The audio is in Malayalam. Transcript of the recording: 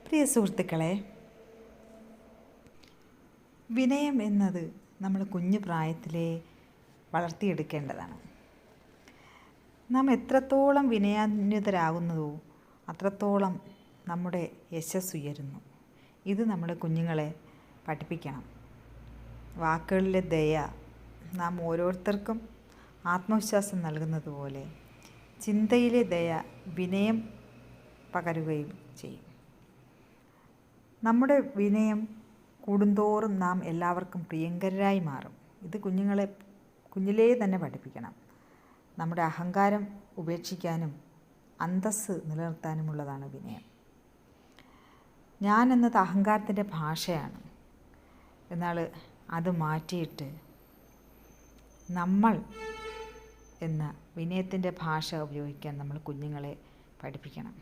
പ്രിയ സുഹൃത്തുക്കളെ, വിനയം എന്നത് നമ്മൾ കുഞ്ഞു പ്രായത്തിലേ വളർത്തിയെടുക്കേണ്ടതാണ്. നാം എത്രത്തോളം വിനയാന്വിതരാകുന്നുവോ അത്രത്തോളം നമ്മുടെ യശസ് ഉയരുന്നു. ഇത് നമ്മൾ കുഞ്ഞുങ്ങളെ പഠിപ്പിക്കണം. വാക്കുകളിലെ ദയ നാം ഓരോരുത്തർക്കും ആത്മവിശ്വാസം നൽകുന്നത് പോലെ ചിന്തയിലെ ദയ വിനയം പകരുകയും ചെയ്യും. നമ്മുടെ വിനയം കൂടുന്തോറും നാം എല്ലാവർക്കും പ്രിയങ്കരായി മാറും. ഇത് കുഞ്ഞുങ്ങളെ കുഞ്ഞിലേ തന്നെ പഠിപ്പിക്കണം. നമ്മുടെ അഹങ്കാരം ഉപേക്ഷിക്കാനും അന്തസ്സ് നിലനിർത്താനുമുള്ളതാണ് വിനയം. ഞാൻ എന്നത് അഹങ്കാരത്തിൻ്റെ ഭാഷയാണ്. എന്നാൽ അത് മാറ്റിയിട്ട് നമ്മൾ എന്ന വിനയത്തിൻ്റെ ഭാഷ ഉപയോഗിക്കാൻ നമ്മൾ കുഞ്ഞുങ്ങളെ പഠിപ്പിക്കണം.